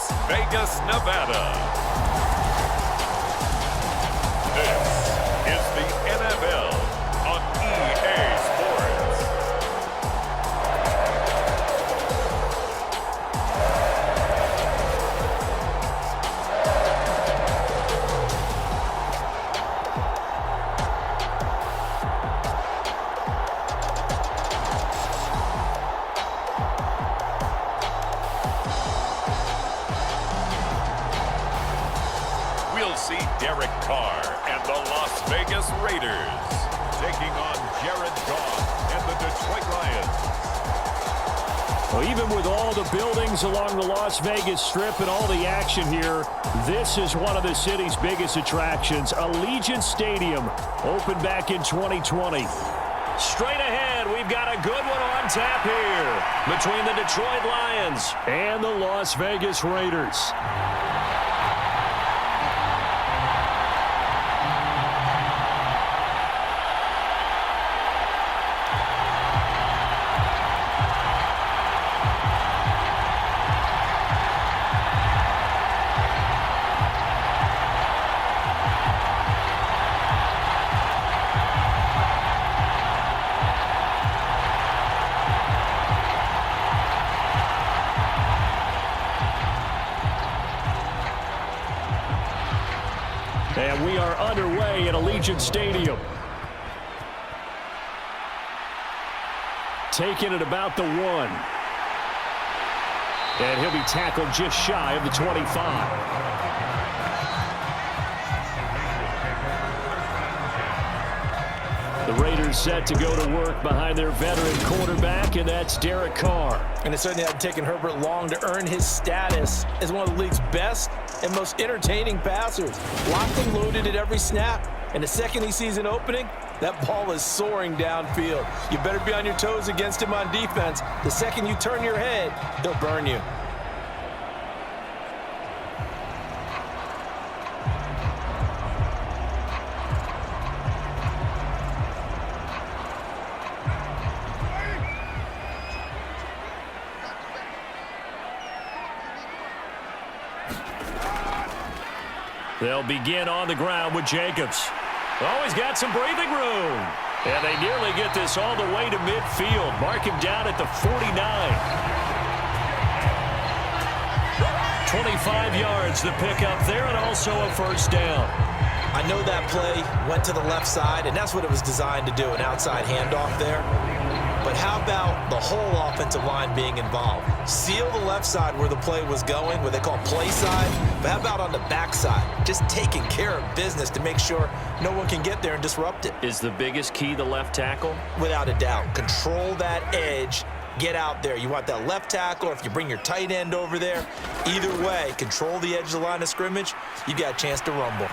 Las Vegas, Nevada. This is the NFL on EA Sports. We'll see Derek Carr and the Las Vegas Raiders taking on Jared Goff and the Detroit Lions. Well, even with all the buildings along the Las Vegas Strip and all the action here, this is one of the city's biggest attractions. Allegiant Stadium opened back in 2020. Straight ahead, we've got a good one on tap here between the Detroit Lions and the Las Vegas Raiders. And we are underway at Allegiant Stadium. Taking it about the 1. And he'll be tackled just shy of the 25. The Raiders set to go to work behind their veteran quarterback, and that's Derek Carr. And it certainly hadn't taken Herbert long to earn his status as one of the league's best and most entertaining passers. Locked and loaded at every snap. And the second he sees an opening, that ball is soaring downfield. You better be on your toes against him on defense. The second you turn your head, he'll burn you. They'll begin on the ground with Jacobs. Always got some breathing room. And they nearly get this all the way to midfield. Mark him down at the 49. 25 yards the pickup there, and also a first down. I know that play went to the left side, and that's what it was designed to do, an outside handoff there. But how about the whole offensive line being involved? Seal the left side where the play was going, what they call play side. But how about on the back side? Just taking care of business to make sure no one can get there and disrupt it. Is the biggest key the left tackle? Without a doubt. Control that edge. Get out there. You want that left tackle, or if you bring your tight end over there. Either way, control the edge of the line of scrimmage. You got a chance to rumble.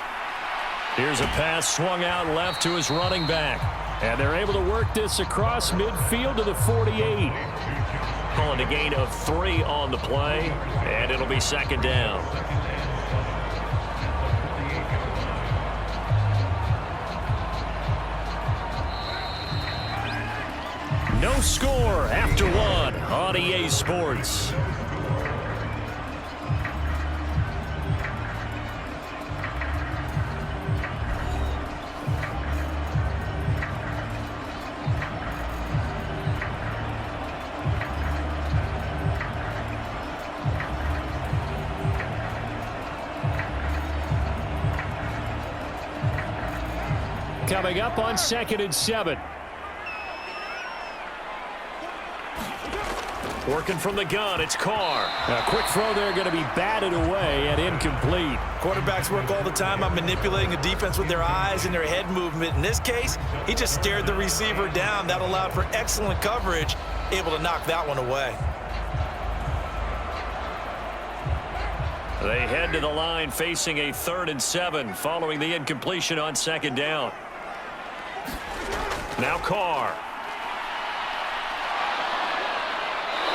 Here's a pass swung out left to his running back. And they're able to work this across midfield to the 48. Calling a gain of 3 on the play, and it'll be second down. No score after 1 on EA Sports. Coming up on 2nd and 7. Working from the gun, it's Carr. A quick throw there going to be batted away and incomplete. Quarterbacks work all the time on manipulating the defense with their eyes and their head movement. In this case, he just stared the receiver down. That allowed for excellent coverage, able to knock that one away. They head to the line facing a 3rd and 7 following the incompletion on 2nd down. Now Carr.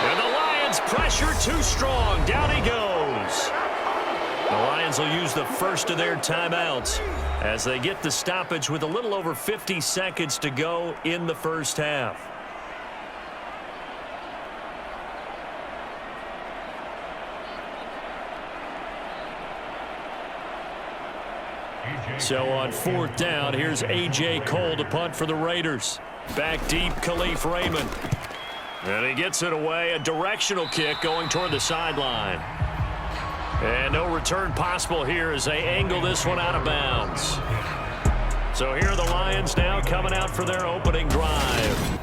And the Lions pressure too strong. Down he goes. The Lions will use the first of their timeouts as they get the stoppage with a little over 50 seconds to go in the first half. So on 4th down, here's A.J. Cole to punt for the Raiders. Back deep, Khalif Raymond. And he gets it away. A directional kick going toward the sideline. And no return possible here as they angle this one out of bounds. So here are the Lions now coming out for their opening drive.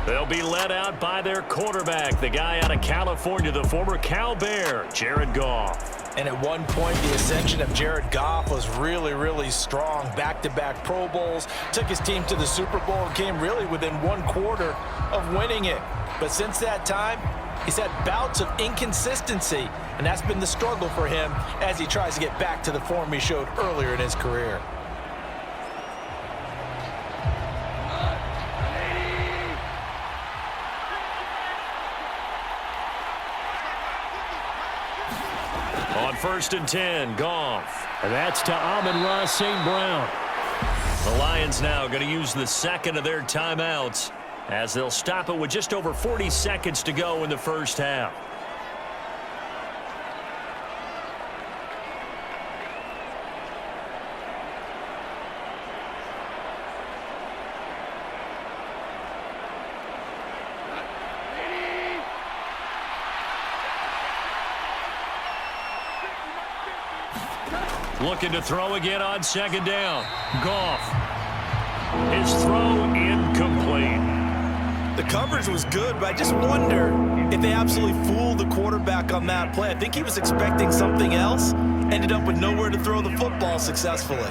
They'll be led out by their quarterback, the guy out of California, the former Cal Bear, Jared Goff. And at one point, the ascension of Jared Goff was really, really strong. Back-to-back Pro Bowls, took his team to the Super Bowl, and came really within 1 quarter of winning it. But since that time, he's had bouts of inconsistency, and that's been the struggle for him as he tries to get back to the form he showed earlier in his career. On 1st and 10, Goff. And that's to Amon-Ra St. Brown. The Lions now going to use the second of their timeouts as they'll stop it with just over 40 seconds to go in the first half. Looking to throw again on 2nd down. Goff. His throw incomplete. The coverage was good, but I just wonder if they absolutely fooled the quarterback on that play. I think he was expecting something else, ended up with nowhere to throw the football successfully.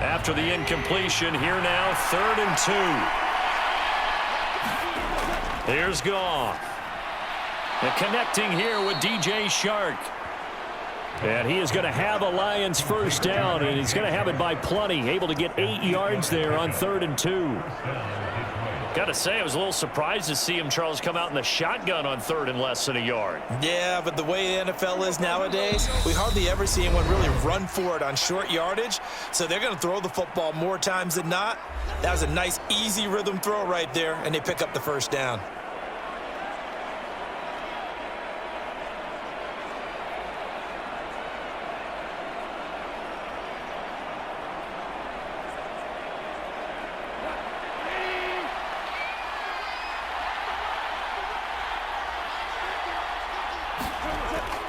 After the incompletion, here now, 3rd and 2. Here's Goff. And connecting here with DJ Shark. And he is going to have a Lions first down, and he's going to have it by plenty. Able to get 8 yards there on 3rd and 2. Got to say, I was a little surprised to see him, Charles, come out in the shotgun on 3rd and less than a yard. Yeah, but the way the NFL is nowadays, we hardly ever see anyone really run for it on short yardage. So they're going to throw the football more times than not. That was a nice, easy rhythm throw right there, and they pick up the first down.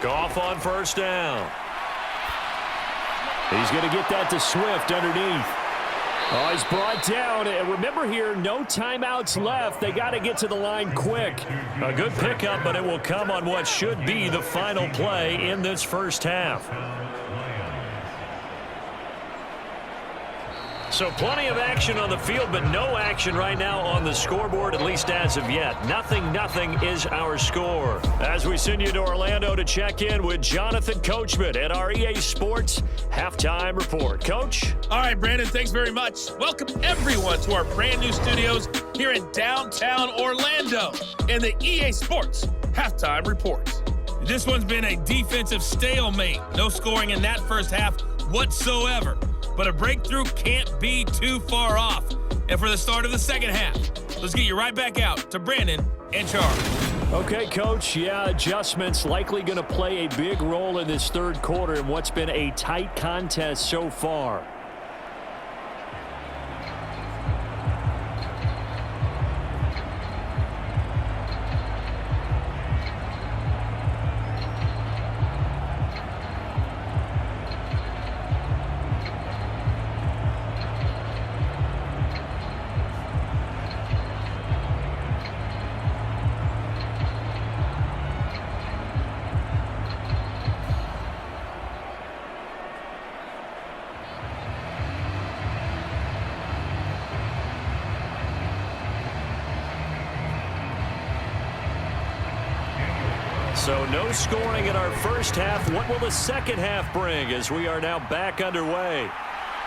Goff on 1st down. He's going to get that to Swift underneath. Oh, he's brought down. And remember here, no timeouts left. They got to get to the line quick. A good pickup, but it will come on what should be the final play in this first half. So plenty of action on the field, but no action right now on the scoreboard, at least as of yet. Nothing is our score. As we send you to Orlando to check in with Jonathan Coachman at our EA Sports Halftime Report. Coach? All right, Brandon, thanks very much. Welcome, everyone, to our brand new studios here in downtown Orlando in the EA Sports Halftime Report. This one's been a defensive stalemate. No scoring in that first half whatsoever. But a breakthrough can't be too far off. And for the start of the second half, let's get you right back out to Brandon and Charles. Okay, Coach. Yeah, adjustments likely going to play a big role in this 3rd quarter in what's been a tight contest so far. So no scoring in our first half. What will the second half bring as we are now back underway?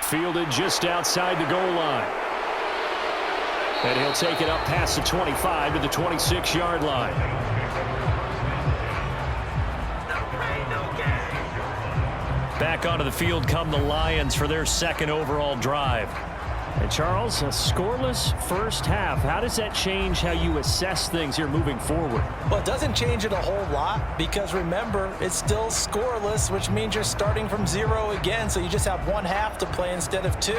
Fielded just outside the goal line. And he'll take it up past the 25 to the 26-yard line. Back onto the field come the Lions for their second overall drive. And Charles, a scoreless first half. How does that change how you assess things here moving forward? Well, it doesn't change it a whole lot because remember, it's still scoreless, which means you're starting from 0 again, so you just have one half to play instead of 2.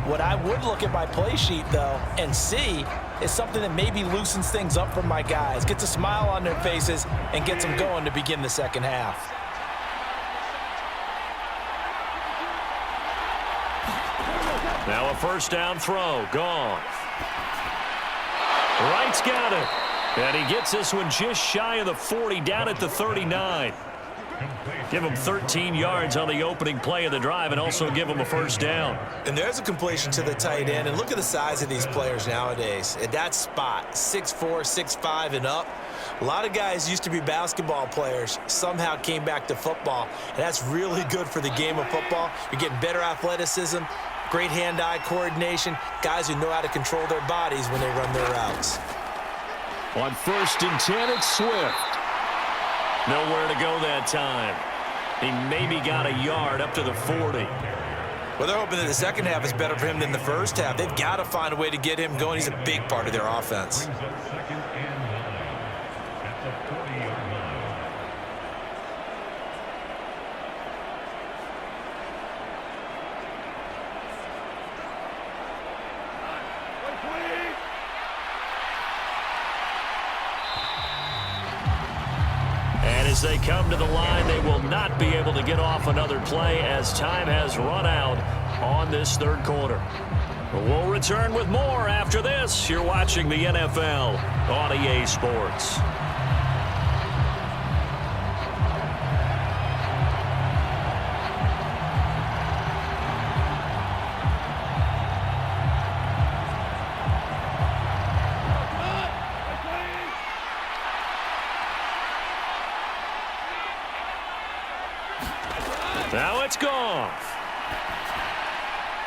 What I would look at my play sheet, though, and see is something that maybe loosens things up for my guys, gets a smile on their faces, and gets them going to begin the second half. Now a first down throw. Gone. Wright's got it. And he gets this one just shy of the 40, down at the 39. Give him 13 yards on the opening play of the drive and also give him a first down. And there's a completion to the tight end. And look at the size of these players nowadays. At that spot, 6'4", 6'5", and up. A lot of guys used to be basketball players, somehow came back to football. And that's really good for the game of football. You're getting better athleticism, great hand-eye coordination, guys who know how to control their bodies when they run their routes. On 1st and 10, it's Swift. Nowhere to go that time. He maybe got a yard up to the 40. Well, they're hoping that the second half is better for him than the first half. They've got to find a way to get him going. He's a big part of their offense. As they come to the line, they will not be able to get off another play as time has run out on this third quarter. We'll return with more after this. You're watching the NFL on EA Sports. Now it's gone.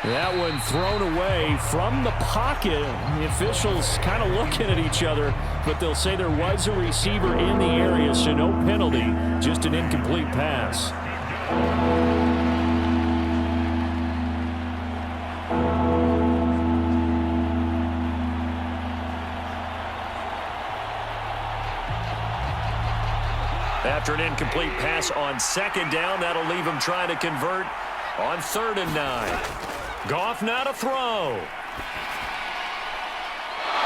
That one thrown away from the pocket. The officials kind of looking at each other, but they'll say there was a receiver in the area, so no penalty, just an incomplete pass. After an incomplete pass on second down, that'll leave him trying to convert on 3rd and 9. Goff now to throw.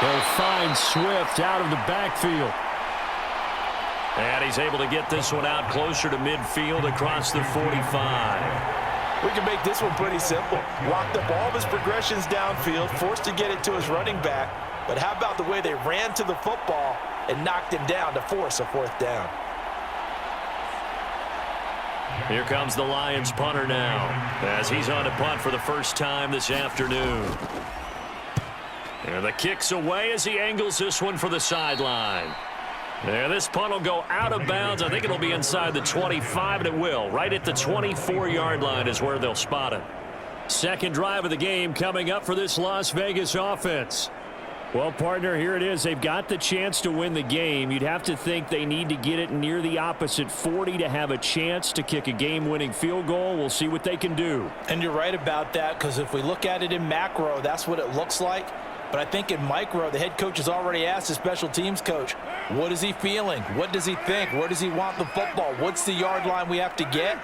He'll find Swift out of the backfield. And he's able to get this one out closer to midfield across the 45. We can make this one pretty simple. Locked up all of his progressions downfield, forced to get it to his running back. But how about the way they ran to the football and knocked him down to force a 4th down? Here comes the Lions punter now as he's on to punt for the first time this afternoon. And the kick's away as he angles this one for the sideline. And this punt will go out of bounds. I think it'll be inside the 25, and it will. Right at the 24-yard line is where they'll spot it. Second drive of the game coming up for this Las Vegas offense. Well, partner, here it is. They've got the chance to win the game. You'd have to think they need to get it near the opposite 40 to have a chance to kick a game-winning field goal. We'll see what they can do. And you're right about that, because if we look at it in macro, that's what it looks like. But I think in micro, the head coach has already asked the special teams coach, what is he feeling? What does he think? Where does he want the football? What's the yard line we have to get?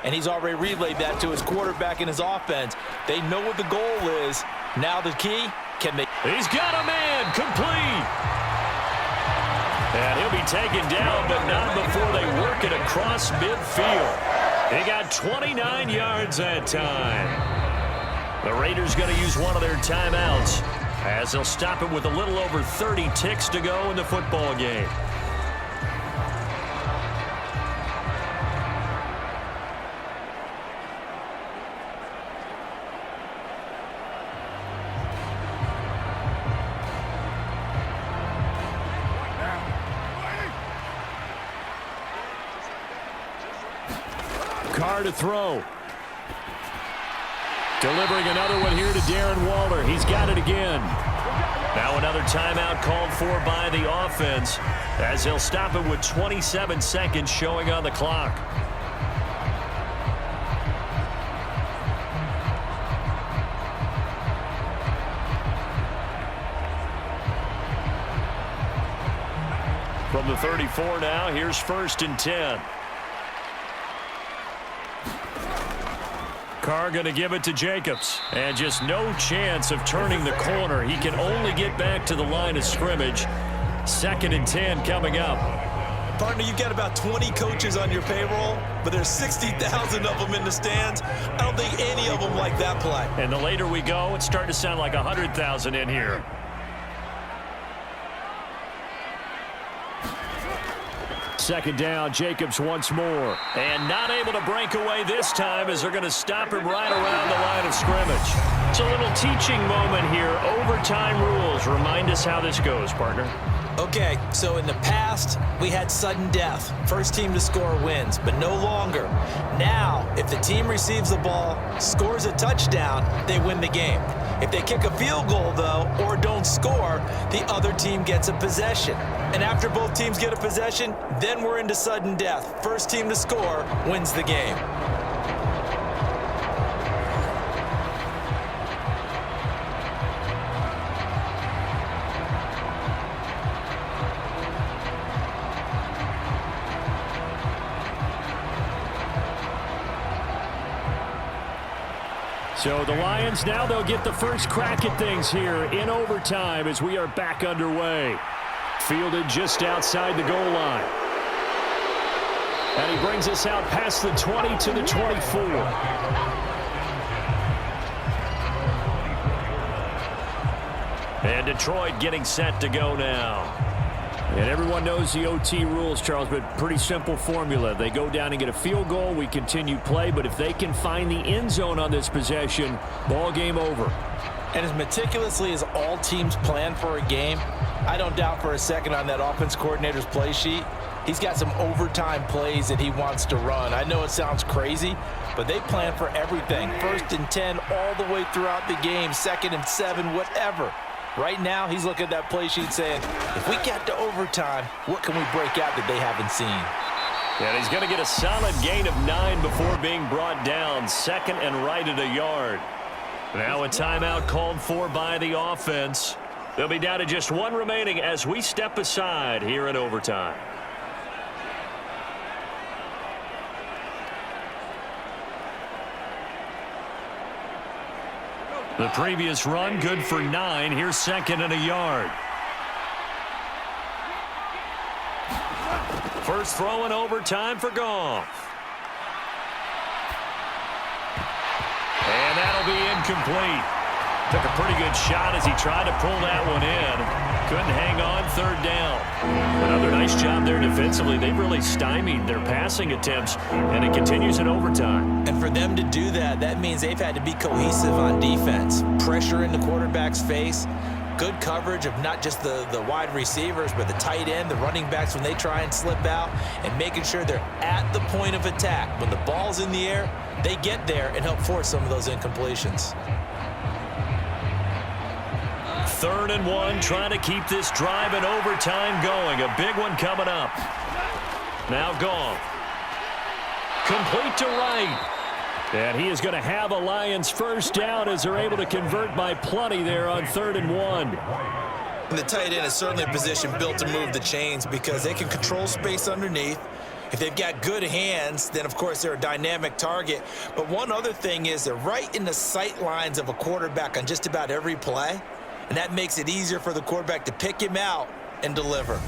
And he's already relayed that to his quarterback and his offense. They know what the goal is. Now the key, can they? He's got a man, complete. And he'll be taken down, but not before they work it across midfield. He got 29 yards that time. The Raiders going to use one of their timeouts as they'll stop it with a little over 30 ticks to go in the football game. Carr to throw. Delivering another one here to Darren Waller. He's got it again. Now another timeout called for by the offense as they'll stop it with 27 seconds showing on the clock. From the 34 now, here's 1st and 10. Carr going to give it to Jacobs. And just no chance of turning the corner. He can only get back to the line of scrimmage. 2nd and 10 coming up. Partner, you've got about 20 coaches on your payroll, but there's 60,000 of them in the stands. I don't think any of them like that play. And the later we go, it's starting to sound like 100,000 in here. Second down, Jacobs once more. And not able to break away this time as they're going to stop him right around the line of scrimmage. It's a little teaching moment here. Overtime rules. Remind us how this goes, partner. Okay, so in the past, we had sudden death. First team to score wins, but no longer. Now, if the team receives the ball, scores a touchdown, they win the game. If they kick a field goal, though, or don't score, the other team gets a possession. And after both teams get a possession, then we're into sudden death. First team to score wins the game. So the Lions now, they'll get the first crack at things here in overtime as we are back underway. Fielded just outside the goal line. And he brings us out past the 20 to the 24. And Detroit getting set to go now. And everyone knows the OT rules, Charles, but pretty simple formula. They go down and get a field goal, we continue play, but if they can find the end zone on this possession, ball game over. And as meticulously as all teams plan for a game, I don't doubt for a second on that offense coordinator's play sheet, he's got some overtime plays that he wants to run. I know it sounds crazy, but they plan for everything. 1st and 10 all the way throughout the game, 2nd and 7, whatever. Right now, he's looking at that play sheet saying, if we get to overtime, what can we break out that they haven't seen? And he's going to get a solid gain of 9 before being brought down. 2nd and right at a yard. Now a timeout called for by the offense. They'll be down to just 1 remaining as we step aside here in overtime. The previous run good for 9. Here's 2nd and a yard. First throw in overtime for Goff. And that'll be incomplete. Took a pretty good shot as he tried to pull that one in. Couldn't hang on, 3rd down. Another nice job there defensively. They've really stymied their passing attempts, and it continues in overtime. And for them to do that, that means they've had to be cohesive on defense. Pressure in the quarterback's face. Good coverage of not just the wide receivers, but the tight end, the running backs when they try and slip out, and making sure they're at the point of attack. When the ball's in the air, they get there and help force some of those incompletions. 3rd and 1, trying to keep this drive in overtime going. A big one coming up. Now Goff. Complete to right. And he is going to have a Lions first down as they're able to convert by plenty there on 3rd and 1. And the tight end is certainly a position built to move the chains because they can control space underneath. If they've got good hands, then, of course, they're a dynamic target. But one other thing is they're right in the sight lines of a quarterback on just about every play. And that makes it easier for the quarterback to pick him out and deliver.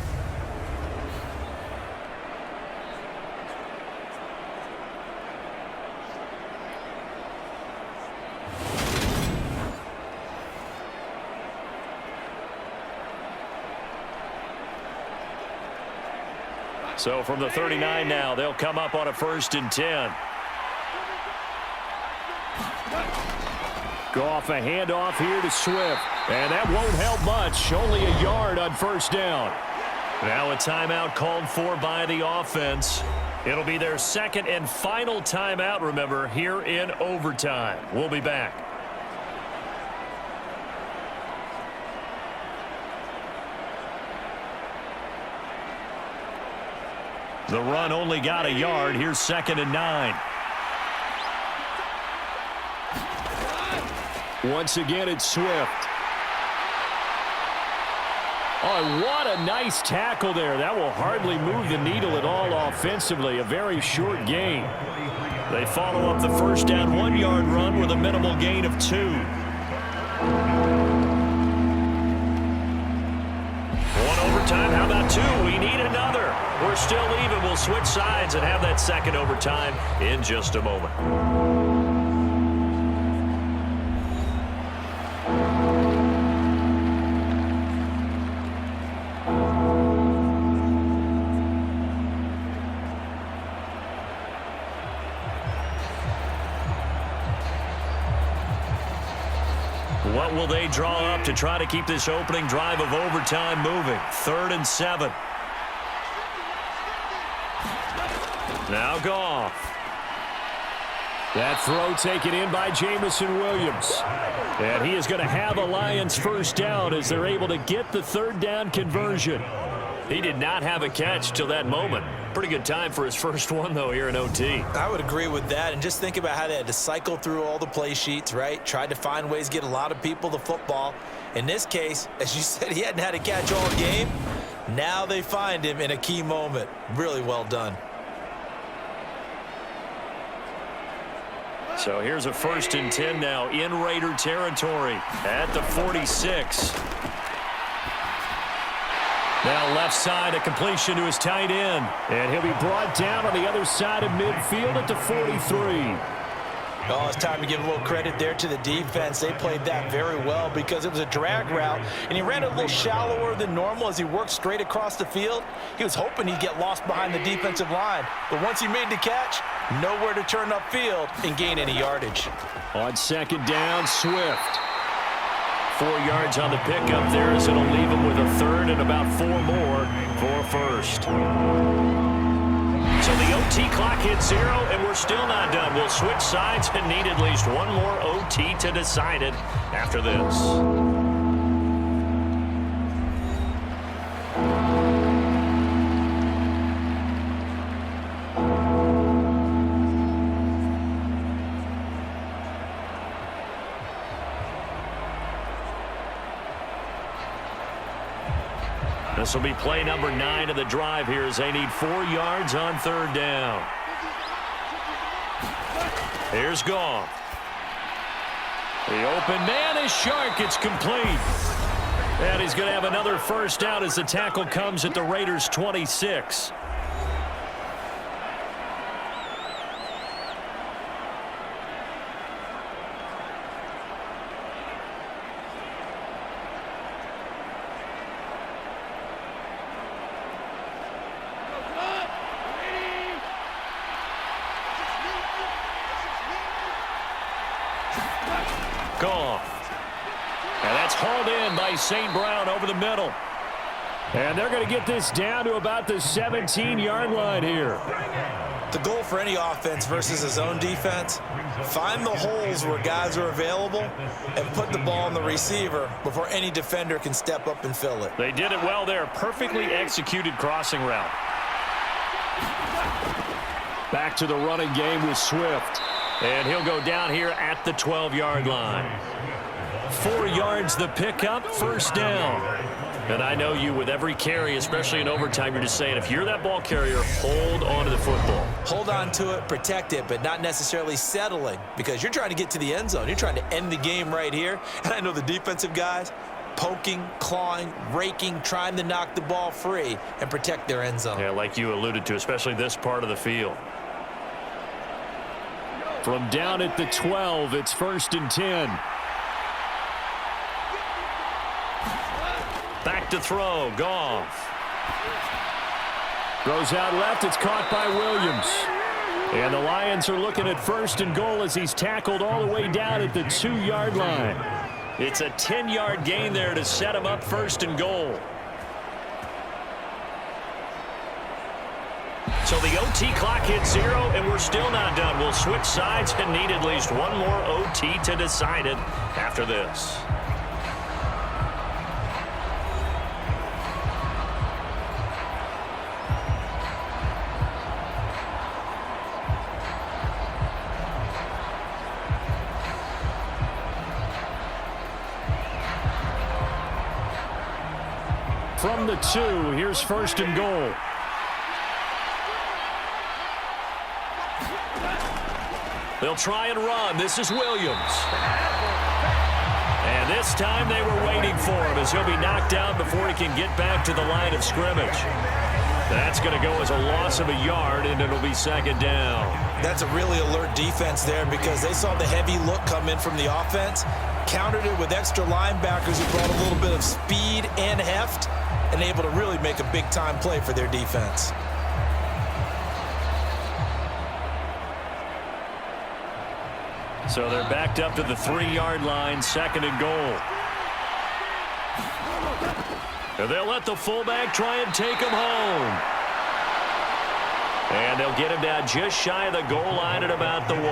So from the 39 now, they'll come up on a 1st and 10. Goff a handoff here to Swift. And that won't help much. Only a yard on 1st down. Now a timeout called for by the offense. It'll be their 2nd and final timeout, remember, here in overtime. We'll be back. The run only got a yard. Here's 2nd and 9. Once again, it's Swift. Oh, what a nice tackle there. That will hardly move the needle at all offensively. A very short gain. They follow up the first down 1-yard run with a minimal gain of 2. One overtime. How about 2? We need another. We're still even. We'll switch sides and have that second overtime in just a moment. What will they draw up to try to keep this opening drive of overtime moving? 3rd and 7. Now Goff. That throw taken in by Jamison Williams. And he is going to have a Lions first down as they're able to get the 3rd down conversion. He did not have a catch till that moment. Pretty good time for his first one, though, here in OT. I would agree with that, and just think about how they had to cycle through all the play sheets, right? Tried to find ways to get a lot of people the football. In this case, as you said, he hadn't had a catch all game. Now they find him in a key moment. Really well done. So here's a 1st and 10 now in Raider territory at the 46. Now left side, a completion to his tight end. And he'll be brought down on the other side of midfield at the 43. Oh, it's time to give a little credit there to the defense. They played that very well because it was a drag route, and he ran a little shallower than normal as he worked straight across the field. He was hoping he'd get lost behind the defensive line, but once he made the catch, nowhere to turn upfield and gain any yardage. On 2nd down, Swift. 4 yards on the pickup there as it'll leave him with a 3rd and about 4 more for 1st. So the OT clock hits 0, and we're still not done. We'll switch sides and need at least one more OT to decide it after this. This will be play number 9 of the drive here as they need 4 yards on 3rd down. Here's Goff. The open man is Shark. It's complete. And he's going to have another first down as the tackle comes at the Raiders' 26. Goff. And that's hauled in by St. Brown over the middle. And they're going to get this down to about the 17-yard line here. The goal for any offense versus his own defense, find the holes where guys are available and put the ball on the receiver before any defender can step up and fill it. They did it well there. Perfectly executed crossing route. Back to the running game with Swift. And he'll go down here at the 12-yard line. 4 yards the pickup, first down. And I know you, with every carry, especially in overtime, you're just saying, if you're that ball carrier, hold on to the football. Hold on to it, protect it, but not necessarily settling, because you're trying to get to the end zone. You're trying to end the game right here. And I know the defensive guys, poking, clawing, raking, trying to knock the ball free and protect their end zone. Yeah, like you alluded to, especially this part of the field. From down at the 12, it's 1st and 10. Back to throw, Goff. Throws out left, it's caught by Williams. And the Lions are looking at 1st and goal as he's tackled all the way down at the 2-yard line. It's a 10-yard gain there to set him up 1st and goal. So the OT clock hits 0, and we're still not done. We'll switch sides and need at least one more OT to decide it after this. from the 2. Here's first and goal. They'll try and run. This is Williams. And this time they were waiting for him as he'll be knocked down before he can get back to the line of scrimmage. That's going to go as a loss of a yard, and it'll be second down. That's a really alert defense there because they saw the heavy look come in from the offense, countered it with extra linebackers who brought a little bit of speed and heft, and able to really make a big-time play for their defense. So they're backed up to the 3-yard line, second and goal. They'll let the fullback try and take him home. And they'll get him down just shy of the goal line at about the 1.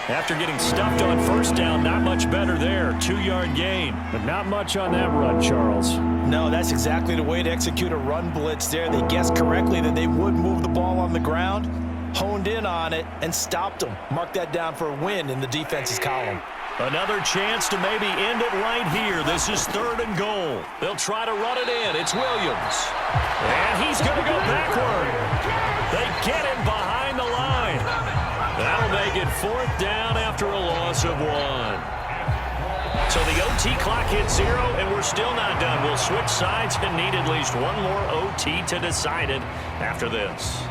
After getting stuffed on first down, not much better there. 2-yard gain. But not much on that run, Charles. No, that's exactly the way to execute a run blitz there. They guessed correctly that they would move the ball on the ground, honed in on it, and stopped them. Mark that down for a win in the defense's column. Another chance to maybe end it right here. This is third and goal. They'll try to run it in. It's Williams. And he's going to go backward. They get him behind the line. That'll make it fourth down after a loss of 1. So the OT clock hits 0, and we're still not done. We'll switch sides and need at least one more OT to decide it after this.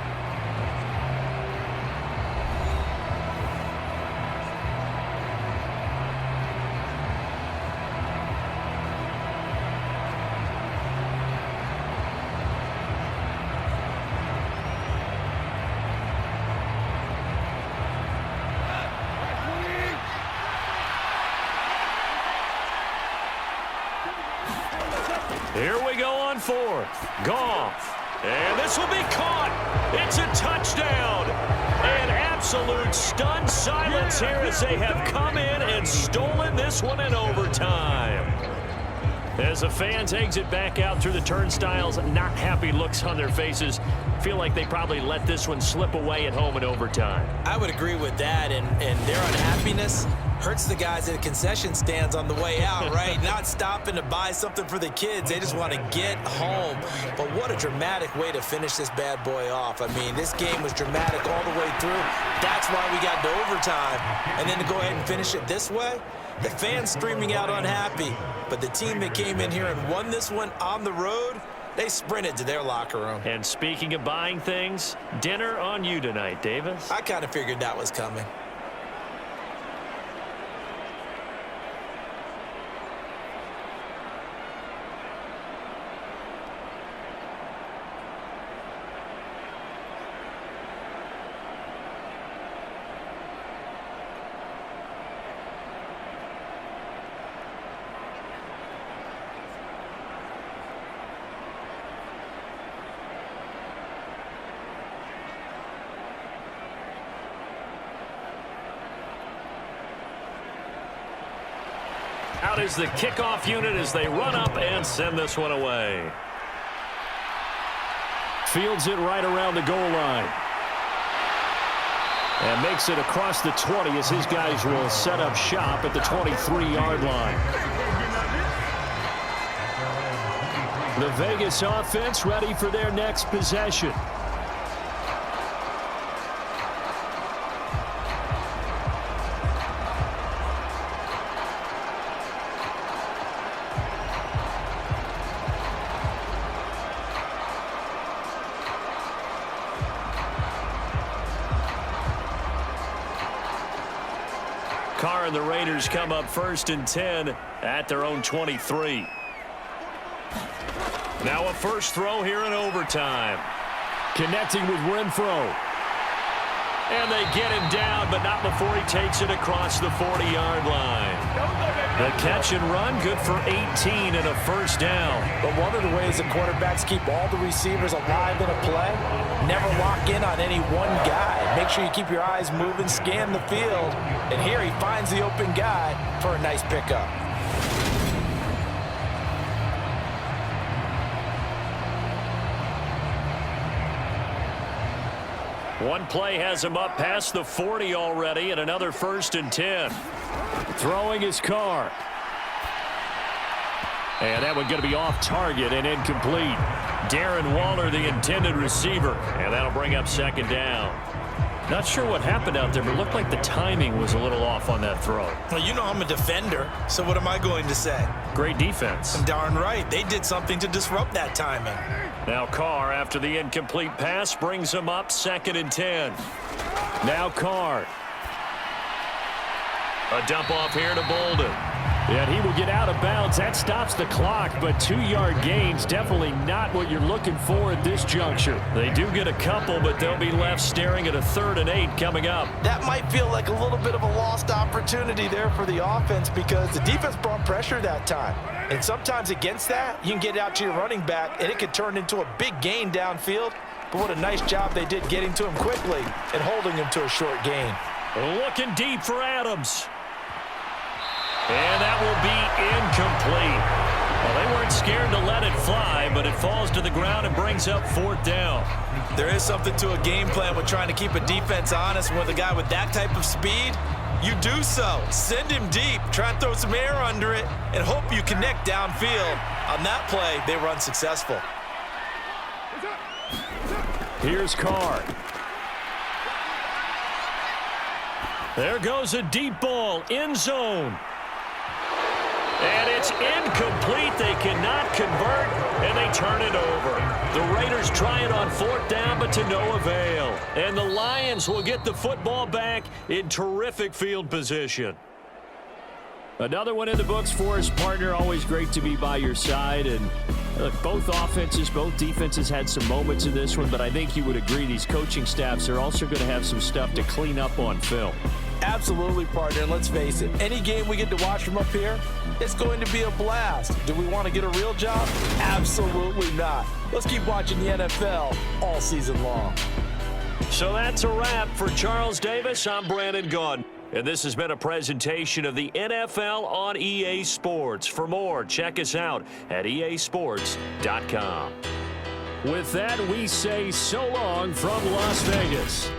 Here we go on fourth. Goff. And this will be caught. It's a touchdown. An absolute stunned silence here as they have come in and stolen this one in overtime. As the fans exit back out through the turnstiles, not happy looks on their faces. Feel like they probably let this one slip away at home in overtime. I would agree with that, and their unhappiness hurts the guys at the concession stands on the way out, right? Not stopping to buy something for the kids. They just want to get home. But what a dramatic way to finish this bad boy off. I mean, this game was dramatic all the way through. That's why we got to overtime. And then to go ahead and finish it this way, the fans streaming out unhappy. But the team that came in here and won this one on the road, they sprinted to their locker room. And speaking of buying things, dinner on you tonight, Davis. I kind of figured that was coming. Out is the kickoff unit as they run up and send this one away. Fields it right around the goal line. And makes it across the 20 as his guys will set up shop at the 23-yard line. The Vegas offense ready for their next possession. Carr and the Raiders come up first and 10 at their own 23. Now a first throw here in overtime. Connecting with Renfro. And they get him down, but not before he takes it across the 40-yard line. The catch and run, good for 18 and a first down. But one of the ways the quarterbacks keep all the receivers alive in a play, never lock in on any one guy. Make sure you keep your eyes moving, scan the field. And here he finds the open guy for a nice pickup. One play has him up past the 40 already, and another first and 10. Throwing his Carr. And that one going to be off target and incomplete. Darren Waller, the intended receiver. And that'll bring up second down. Not sure what happened out there, but it looked like the timing was a little off on that throw. Well, you know I'm a defender, so what am I going to say? Great defense. Darn right. They did something to disrupt that timing. Now Carr, after the incomplete pass, brings him up 2nd and 10. Now Carr. A dump off here to Bolden. And he will get out of bounds. That stops the clock, but 2-yard gains, definitely not what you're looking for at this juncture. They do get a couple, but they'll be left staring at a 3rd and 8 coming up. That might feel like a little bit of a lost opportunity there for the offense because the defense brought pressure that time. And sometimes against that, you can get out to your running back, and it could turn into a big gain downfield. But what a nice job they did getting to him quickly and holding him to a short gain. Looking deep for Adams. And that will be incomplete. Well, they weren't scared to let it fly, but it falls to the ground and brings up 4th down. There is something to a game plan with trying to keep a defense honest. And with a guy with that type of speed, you do so. Send him deep, try and throw some air under it, and hope you connect downfield. On that play, they were unsuccessful. Here's Carr. There goes a deep ball, end zone. And it's incomplete. They cannot convert, and they turn it over. The Raiders try it on 4th down, but to no avail. And the Lions will get the football back in terrific field position. Another one in the books for us, partner. Always great to be by your side. And look, both offenses, both defenses had some moments in this one, but I think you would agree these coaching staffs are also going to have some stuff to clean up on film. Absolutely, partner. And let's face it, any game we get to watch from up here, it's going to be a blast. Do we want to get a real job? Absolutely not. Let's keep watching the NFL all season long. So that's a wrap for Charles Davis. I'm Brandon Gaudin. And this has been a presentation of the NFL on EA Sports. For more, check us out at easports.com. With that, we say so long from Las Vegas.